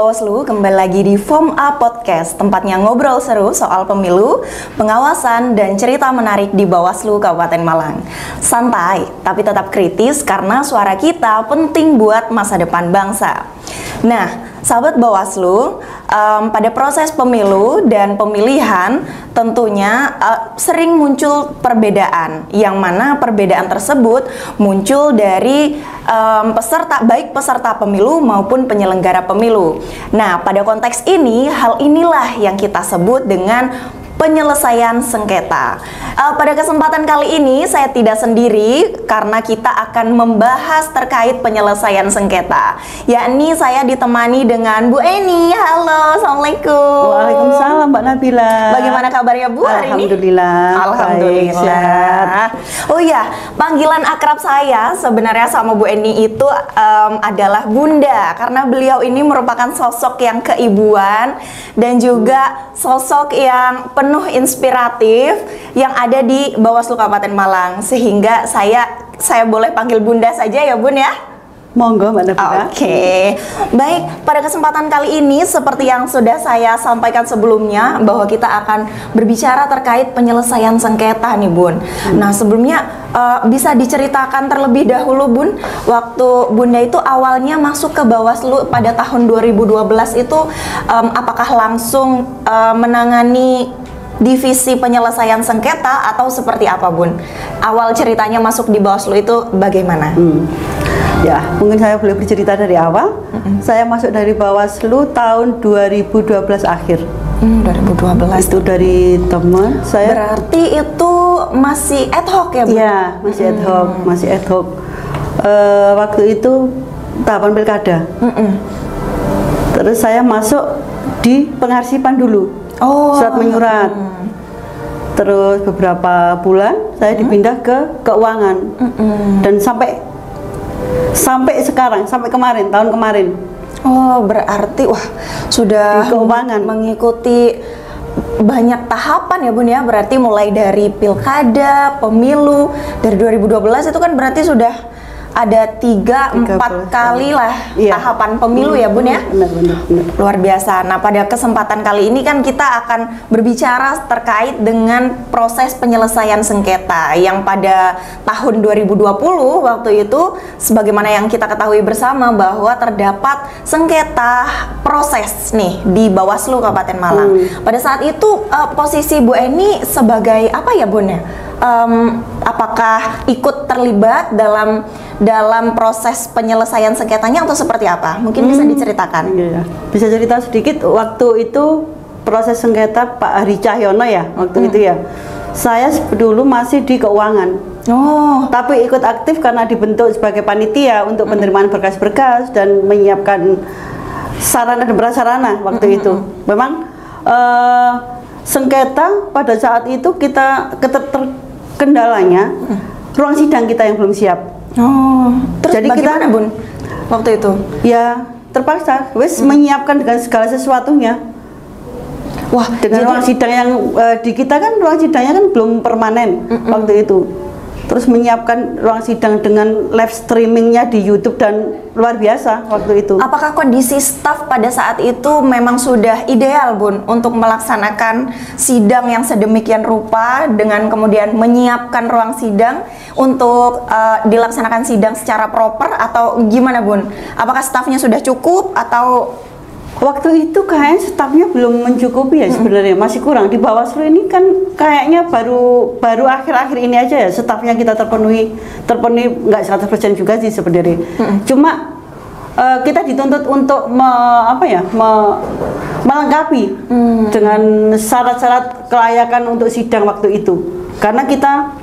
Bawaslu, kembali lagi di Form A Podcast, tempatnya ngobrol seru soal pemilu, pengawasan, dan cerita menarik di Bawaslu Kabupaten Malang. Santai, tapi tetap kritis karena suara kita penting buat masa depan bangsa. Nah, sahabat Bawaslu, pada proses pemilu dan pemilihan tentunya sering muncul perbedaan, yang mana perbedaan tersebut muncul dari baik peserta pemilu maupun penyelenggara pemilu. Nah, pada konteks ini, hal inilah yang kita sebut dengan penyelesaian sengketa. Pada kesempatan kali ini saya tidak sendiri karena kita akan membahas terkait penyelesaian sengketa. Yakni saya ditemani dengan Bu Eni. Halo, Assalamualaikum. Waalaikumsalam Mbak Nabila. Bagaimana kabarnya Bu hari ini? Alhamdulillah. Alhamdulillah. Oh ya, panggilan akrab saya sebenarnya sama Bu Eni itu adalah Bunda, karena beliau ini merupakan sosok yang keibuan dan juga sosok yang penuh inspiratif yang ada di Bawaslu Kabupaten Malang, sehingga saya boleh panggil Bunda saja ya Bun ya? Monggo Mbak Nabila. Oke. Baik, pada kesempatan kali ini seperti yang sudah saya sampaikan sebelumnya bahwa kita akan berbicara terkait penyelesaian sengketa nih Bun. Nah, sebelumnya bisa diceritakan terlebih dahulu Bun, waktu Bunda itu awalnya masuk ke Bawaslu pada tahun 2012 itu apakah langsung menangani divisi penyelesaian sengketa atau seperti apa Bun? Awal ceritanya masuk di Bawaslu itu bagaimana? Ya, mungkin saya boleh bercerita dari awal. Saya masuk dari Bawaslu tahun 2012 akhir. 2012. Itu dari teman saya. Berarti itu masih ad hoc ya Bu? Iya, masih ad hoc, masih ad hoc. Waktu itu tahapan pilkada. Terus saya masuk di pengarsipan dulu. Surat menyurat. Terus beberapa bulan saya dipindah ke keuangan. Dan sampai sekarang, sampai kemarin, tahun kemarin. Oh, berarti wah sudah di keuangan mengikuti banyak tahapan ya Bun ya. Berarti mulai dari pilkada, pemilu dari 2012 itu kan berarti sudah ada 3-4 kali lah tahapan pemilu ya Bun ya. Benar. Luar biasa. Nah, pada kesempatan kali ini kan kita akan berbicara terkait dengan proses penyelesaian sengketa yang pada tahun 2020 waktu itu, sebagaimana yang kita ketahui bersama bahwa terdapat sengketa proses nih di Bawaslu Kabupaten Malang. Pada saat itu posisi Bu Eni sebagai apa ya Bun ya? Apakah ikut terlibat dalam proses penyelesaian sengketanya atau seperti apa? Mungkin bisa diceritakan. Iya. Bisa cerita sedikit. Waktu itu proses sengketa Pak Hari Cahyono ya, waktu itu ya. Saya dulu masih di keuangan. Tapi ikut aktif karena dibentuk sebagai panitia untuk penerimaan berkas-berkas dan menyiapkan sarana dan prasarana waktu itu. Memang sengketa pada saat itu kendalanya ruang sidang kita yang belum siap. Terus jadi bagaimana kita Bun waktu itu? Ya terpaksa menyiapkan dengan segala sesuatunya. Wah, dengan ruang sidang yang di kita kan ruang sidangnya kan belum permanen waktu itu. Terus menyiapkan ruang sidang dengan live streamingnya di YouTube dan luar biasa waktu itu. Apakah kondisi staf pada saat itu memang sudah ideal Bun untuk melaksanakan sidang yang sedemikian rupa dengan kemudian menyiapkan ruang sidang untuk dilaksanakan sidang secara proper atau gimana Bun? Apakah stafnya sudah cukup atau waktu itu kayaknya stafnya belum mencukupi ya sebenarnya, masih kurang. Di Bawaslu ini kan kayaknya baru akhir-akhir ini aja ya stafnya kita terpenuhi nggak 100% juga sih sebenarnya. Cuma kita dituntut untuk melengkapi dengan syarat-syarat kelayakan untuk sidang waktu itu. Karena kita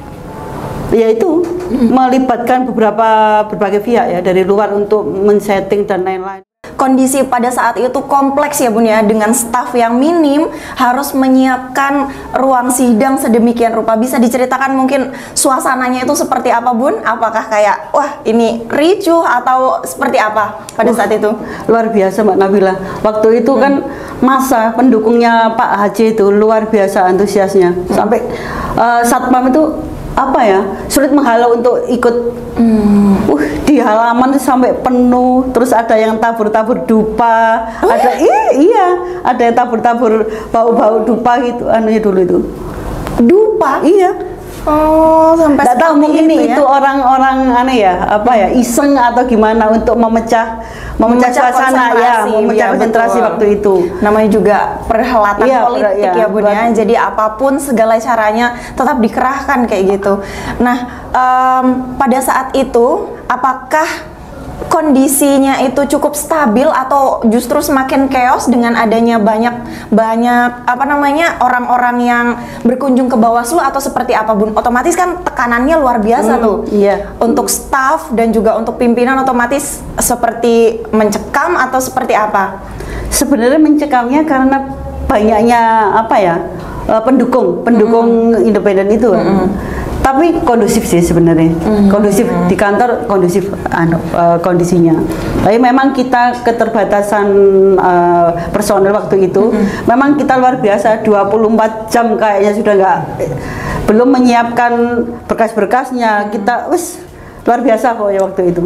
yaitu melibatkan berbagai pihak ya dari luar untuk men-setting dan lain-lain. Kondisi pada saat itu kompleks ya Bun ya, dengan staf yang minim harus menyiapkan ruang sidang sedemikian rupa. Bisa diceritakan mungkin suasananya itu seperti apa Bun? Apakah kayak wah ini ricuh atau seperti apa pada saat itu? Luar biasa Mbak Nabila. Waktu itu kan masa pendukungnya Pak Haji itu luar biasa antusiasnya. Sampai satpam itu apa ya, sulit menghalau untuk ikut. Di halaman sampai penuh, terus ada yang tabur-tabur dupa, ada ada yang tabur-tabur bau-bau dupa gitu, anunya dulu itu. Dupa? Iya. Oh, sampai nggak tahu mungkin itu ya? Orang-orang aneh ya, apa ya, iseng atau gimana untuk memecah suasana ya, memecah konsentrasi waktu itu. Namanya juga perhelatan politik ya Bun ya. Jadi apapun segala caranya tetap dikerahkan kayak gitu. Nah, pada saat itu apakah kondisinya itu cukup stabil atau justru semakin chaos dengan adanya banyak orang-orang yang berkunjung ke Bawaslu, atau seperti apa Bun? Otomatis kan tekanannya luar biasa tuh. Iya. Untuk staf dan juga untuk pimpinan otomatis seperti mencekam atau seperti apa? Sebenarnya mencekamnya karena banyaknya pendukung independen itu. Tapi kondusif sih sebenarnya, kondusif di kantor, kondusif kondisinya. Tapi memang kita keterbatasan personel waktu itu, memang kita luar biasa, 24 jam kayaknya sudah belum menyiapkan berkas-berkasnya, kita luar biasa pokoknya waktu itu.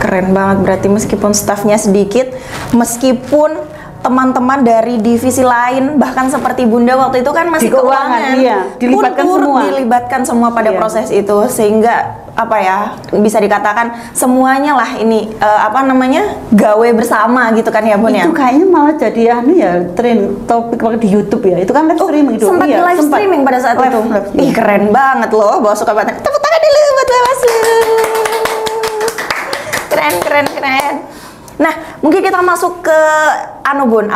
Keren banget, berarti meskipun stafnya sedikit, meskipun teman-teman dari divisi lain, bahkan seperti Bunda waktu itu kan masih di keuangan, dilibatkan semua pada proses itu, sehingga bisa dikatakan semuanya lah ini gawe bersama gitu kan ya Bun ya. Itu kayaknya malah jadi tren topik waktu di YouTube ya. Itu kan live streaming itu. Sempat di live streaming pada saat itu. Ih, keren banget loh Bawaslu Kabupaten. Tepuk tangan dulu buat Bawaslu. Keren. Nah, mungkin kita masuk ke Bun,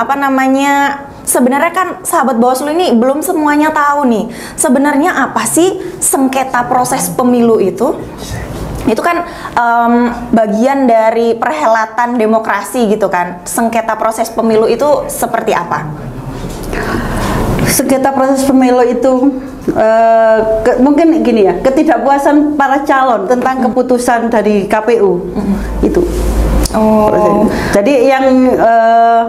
sebenarnya kan sahabat Bawaslu ini belum semuanya tahu nih, sebenarnya apa sih sengketa proses pemilu itu? Itu kan bagian dari perhelatan demokrasi gitu kan. Sengketa proses pemilu itu seperti apa? Sengketa proses pemilu itu mungkin gini ya, ketidakpuasan para calon tentang keputusan dari KPU itu. Oh, jadi yang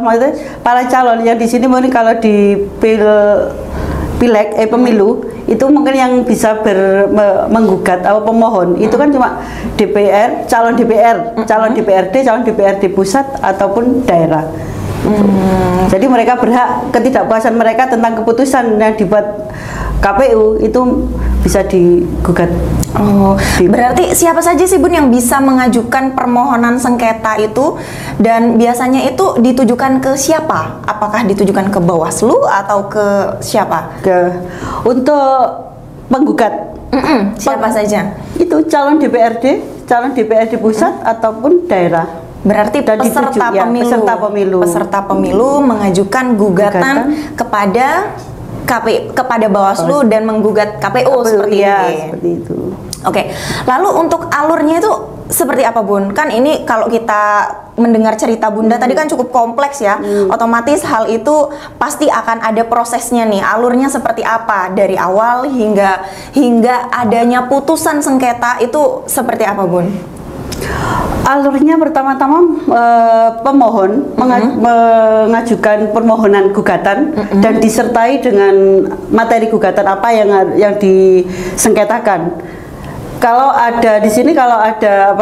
maksudnya para calon yang di sini mungkin kalau di pemilu itu mungkin yang bisa menggugat atau pemohon itu kan cuma DPR, calon DPRD, calon DPRD pusat ataupun daerah. Jadi mereka berhak, ketidakpuasan mereka tentang keputusan yang dibuat KPU itu bisa digugat. Oh, berarti siapa saja sih Bun yang bisa mengajukan permohonan sengketa itu, dan biasanya itu ditujukan ke siapa? Apakah ditujukan ke Bawaslu atau ke siapa? Untuk penggugat. Siapa saja? Itu calon DPRD pusat ataupun daerah. Berarti peserta pemilu mengajukan gugatan kepada Bawaslu dan menggugat KPU seperti itu. Oke. Lalu untuk alurnya itu seperti apa Bun? Kan ini kalau kita mendengar cerita Bunda tadi kan cukup kompleks ya. Otomatis hal itu pasti akan ada prosesnya nih. Alurnya seperti apa dari awal hingga adanya putusan sengketa itu seperti apa Bun? Alurnya pertama-tama pemohon mengajukan permohonan gugatan dan disertai dengan materi gugatan apa yang disengketakan. Kalau ada di sini, kalau ada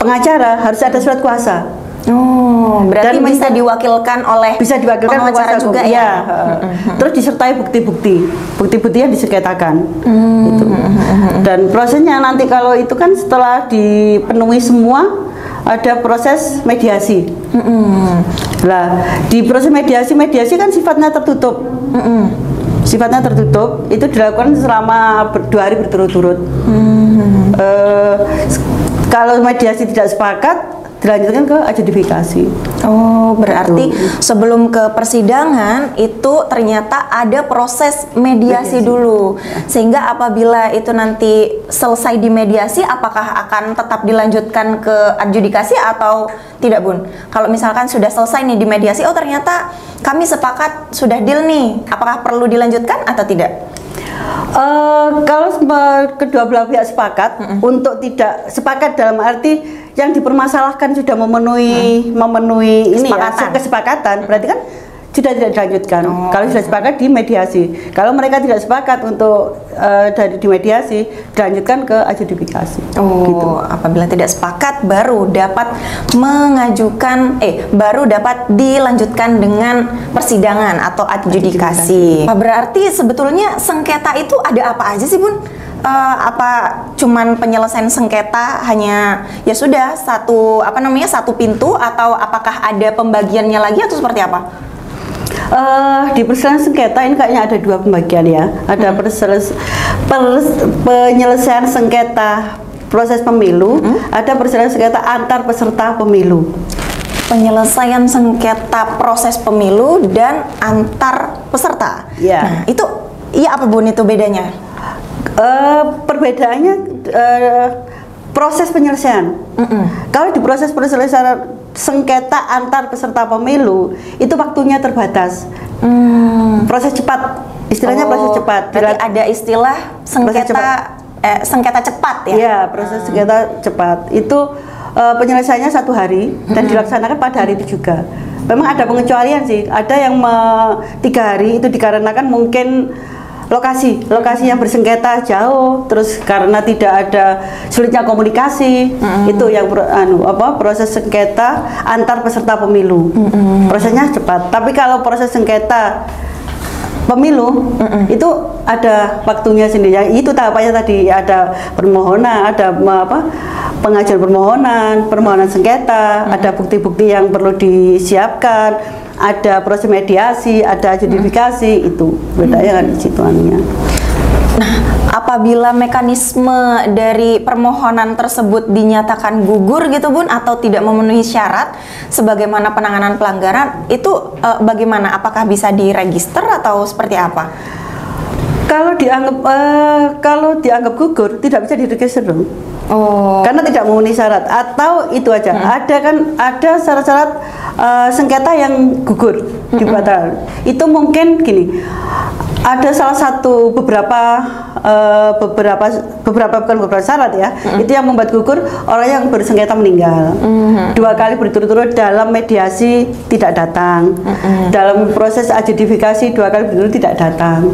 pengacara, harus ada surat kuasa. Oh, berarti dan bisa diwakilkan oleh pengacara juga ya. Terus disertai bukti-bukti yang disengketakan. Gitu. Dan prosesnya nanti kalau itu kan setelah dipenuhi semua, ada proses mediasi. Nah, di proses mediasi kan sifatnya tertutup. Sifatnya tertutup, itu dilakukan selama 2 hari berturut-turut. Kalau mediasi tidak sepakat, dilanjutkan ke adjudikasi. Oh, berarti sebelum ke persidangan itu ternyata ada proses mediasi dulu. Sehingga apabila itu nanti selesai di mediasi, apakah akan tetap dilanjutkan ke adjudikasi atau tidak Bun? Kalau misalkan sudah selesai nih di mediasi, oh ternyata kami sepakat sudah deal nih, apakah perlu dilanjutkan atau tidak? Kalau kedua belah pihak sepakat untuk tidak sepakat dalam arti yang dipermasalahkan sudah memenuhi ini kesepakatan, berarti kan sudah tidak dilanjutkan. Kalau sudah sepakat di mediasi. Kalau mereka tidak sepakat untuk di mediasi, dilanjutkan ke adjudikasi. Gitu. Apabila tidak sepakat baru dapat mengajukan baru dapat dilanjutkan dengan persidangan atau adjudikasi. Berarti sebetulnya sengketa itu ada apa aja sih, Bun? Apa cuman penyelesaian sengketa hanya ya sudah satu pintu, atau apakah ada pembagiannya lagi atau seperti apa? Di perselisihan sengketa ini kayaknya ada dua pembagian ya. Ada penyelesaian sengketa proses pemilu, ada perselisihan sengketa antar peserta pemilu. Penyelesaian sengketa proses pemilu dan antar peserta. Ya. Nah, itu apa, Bun, itu bedanya? Perbedaannya proses penyelesaian. Kalau di proses penyelesaian sengketa antar peserta pemilu itu waktunya terbatas. Proses cepat, istilahnya proses cepat. Berarti ada istilah sengketa cepat ya? Iya, proses sengketa cepat itu penyelesaiannya 1 hari dan dilaksanakan pada hari itu juga. Memang ada pengecualian sih, ada yang 3 hari itu dikarenakan mungkin lokasi yang bersengketa jauh, terus karena tidak ada sulitnya komunikasi, itu yang proses sengketa antar peserta pemilu. Prosesnya cepat. Tapi kalau proses sengketa pemilu itu ada waktunya sendiri. Itu tahapannya tadi, ada permohonan, ada pengajuan permohonan sengketa, ada bukti-bukti yang perlu disiapkan, ada proses mediasi, ada adjudikasi, itu bedanya kan di situ anunya. Nah, apabila mekanisme dari permohonan tersebut dinyatakan gugur gitu, Bun, atau tidak memenuhi syarat sebagaimana penanganan pelanggaran, itu bagaimana? Apakah bisa diregister atau seperti apa? Kalau dianggap gugur, tidak bisa diregister dong. Karena tidak memenuhi syarat, atau itu aja. Ada syarat-syarat sengketa yang gugur dibatalkan. Itu mungkin gini. Ada salah satu beberapa syarat ya, itu yang membuat gugur orang yang bersengketa meninggal. 2 kali berturut-turut dalam mediasi tidak datang, dalam proses adjudikasi 2 kali berturut-turut tidak datang.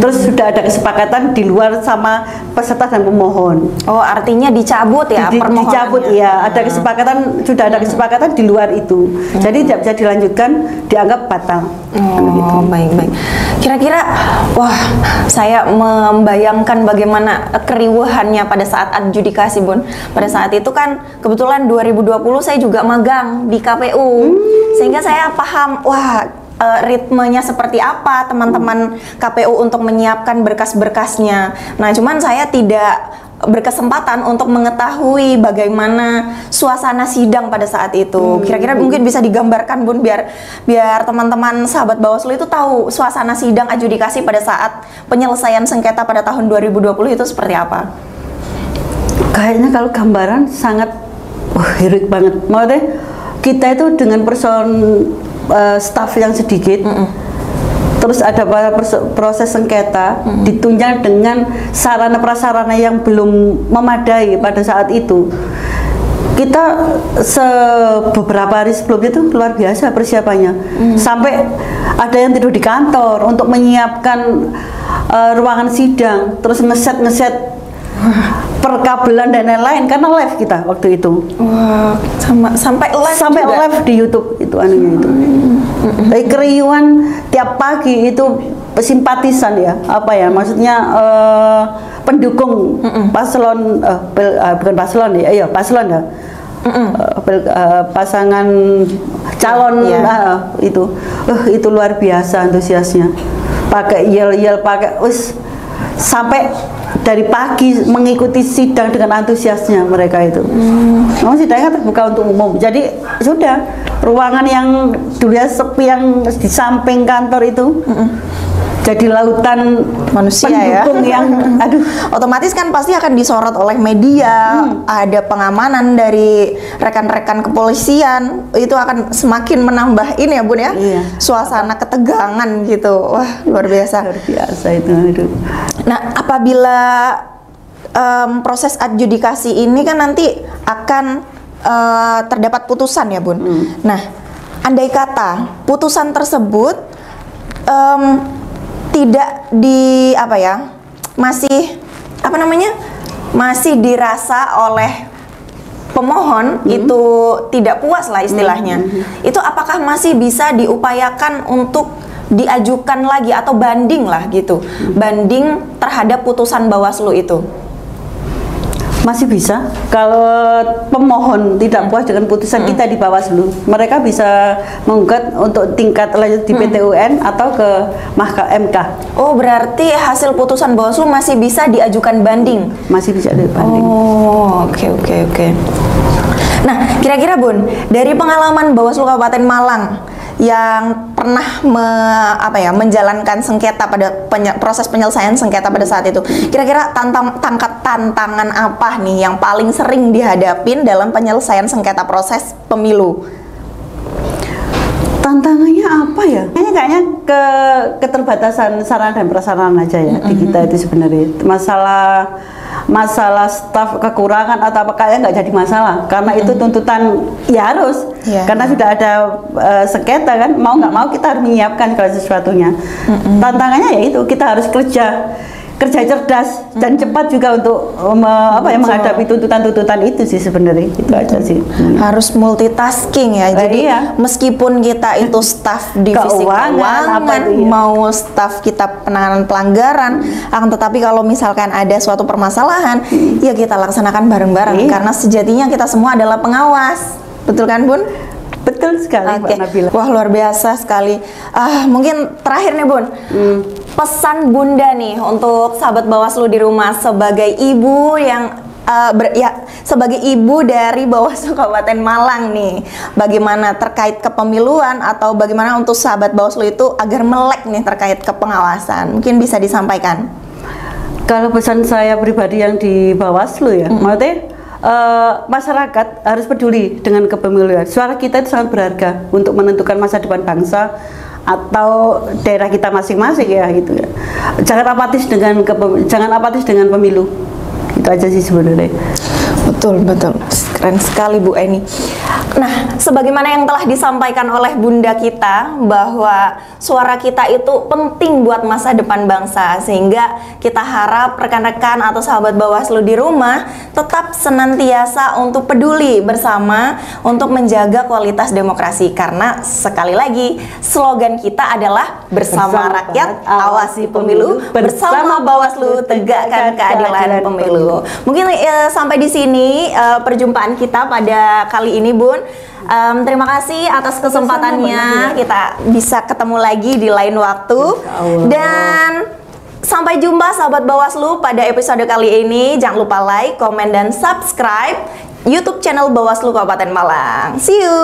Terus sudah ada kesepakatan di luar sama peserta dan pemohon. Artinya dicabut ya permohonannya? Dicabut ya, ada kesepakatan, sudah ada kesepakatan di luar itu. Jadi tidak bisa dilanjutkan, dianggap batal. Baik. Kira-kira, wah, saya membayangkan bagaimana keriuhannya pada saat adjudikasi, Bun. Pada saat itu kan kebetulan 2020 saya juga magang di KPU, sehingga saya paham, ritmenya seperti apa teman-teman KPU untuk menyiapkan berkas-berkasnya. Nah, cuman saya tidak berkesempatan untuk mengetahui bagaimana suasana sidang pada saat itu. Kira-kira mungkin bisa digambarkan, Bun, biar teman-teman sahabat Bawaslu itu tahu suasana sidang adjudikasi pada saat penyelesaian sengketa pada tahun 2020 itu seperti apa? Kayaknya kalau gambaran sangat heroik banget. Maksudnya kita itu dengan staf yang sedikit, terus ada proses sengketa, ditunjang dengan sarana prasarana yang belum memadai pada saat itu. Kita beberapa hari sebelumnya itu luar biasa persiapannya, sampai ada yang tidur di kantor untuk menyiapkan ruangan sidang, terus ngeset perkabelan dan lain-lain, karena live kita waktu itu. Sampai live di YouTube itu anunya itu. Dari keriuhan tiap pagi itu simpatisan ya, maksudnya pendukung paslon, bukan paslon ya, paslon ya. Pasangan calon itu luar biasa antusiasnya, pakai yel-yel, pakai sampai dari pagi mengikuti sidang dengan antusiasnya mereka itu. Memang sidangnya terbuka untuk umum, jadi sudah ruangan yang dulunya sepi yang di samping kantor itu jadi lautan manusia pendukung ya. yang otomatis kan pasti akan disorot oleh media, ada pengamanan dari rekan-rekan kepolisian, itu akan semakin menambah ini ya, Bun ya, suasana ketegangan gitu. Wah, luar biasa. Luar biasa itu. Nah, apabila proses adjudikasi ini kan nanti akan terdapat putusan ya, Bun. Nah, andai kata putusan tersebut tidak di masih dirasa oleh pemohon itu tidak puas lah istilahnya, itu apakah masih bisa diupayakan untuk diajukan lagi atau banding lah gitu, banding terhadap putusan Bawaslu itu? Masih bisa. Kalau pemohon tidak puas dengan putusan kita di Bawaslu, mereka bisa menggugat untuk tingkat lanjut di PT UN atau ke MK. Oh, berarti hasil putusan Bawaslu masih bisa diajukan banding? Masih bisa dibanding. Oh, oke. Nah, kira-kira Bun, dari pengalaman Bawaslu Kabupaten Malang yang pernah menjalankan sengketa pada proses penyelesaian sengketa pada saat itu, kira-kira tantangan apa nih yang paling sering dihadapin dalam penyelesaian sengketa proses pemilu? Tantangannya apa ya? Kayaknya keterbatasan sarana dan prasarana aja ya di kita itu sebenarnya. Masalah staf kekurangan atau apa kayaknya nggak jadi masalah karena itu tuntutan ya harus karena sudah ada sengketa kan, mau nggak mau kita harus menyiapkan segala sesuatunya. Tantangannya ya itu kita harus kerja cerdas dan cepat juga untuk menghadapi tuntutan-tuntutan itu sih sebenarnya. Itu aja sih. Harus multitasking ya. Jadi meskipun kita itu staf divisi keuangan, mau staf kita penanganan pelanggaran, akan tetapi kalau misalkan ada suatu permasalahan, ya kita laksanakan bareng-bareng karena sejatinya kita semua adalah pengawas. Betul kan, Bun? Betul sekali, Mbak Nabila. Wah, luar biasa sekali. Mungkin terakhir nih, Bun. Pesan Bunda nih untuk sahabat Bawaslu di rumah sebagai ibu yang sebagai ibu dari Bawaslu Kabupaten Malang nih, bagaimana terkait kepemiluan atau bagaimana untuk sahabat Bawaslu itu agar melek nih terkait kepengawasan, mungkin bisa disampaikan. Kalau pesan saya pribadi yang di Bawaslu ya, maksudnya masyarakat harus peduli dengan kepemiluan. Suara kita itu sangat berharga untuk menentukan masa depan bangsa atau daerah kita masing-masing ya gitu ya. Jangan apatis dengan pemilu. Itu aja sih sebenarnya. Betul. Keren sekali Bu Eni. Nah, sebagaimana yang telah disampaikan oleh Bunda kita bahwa suara kita itu penting buat masa depan bangsa, sehingga kita harap rekan-rekan atau sahabat Bawaslu di rumah tetap senantiasa untuk peduli bersama untuk menjaga kualitas demokrasi, karena sekali lagi slogan kita adalah bersama rakyat awasi pemilu, bersama Bawaslu tegakkan keadilan pemilu. Mungkin sampai di sini perjumpaan kita pada kali ini, Bun. Terima kasih atas kesempatannya. Kita bisa ketemu lagi di lain waktu. Dan sampai jumpa sahabat Bawaslu pada episode kali ini. Jangan lupa like, komen, dan subscribe YouTube channel Bawaslu Kabupaten Malang. See you.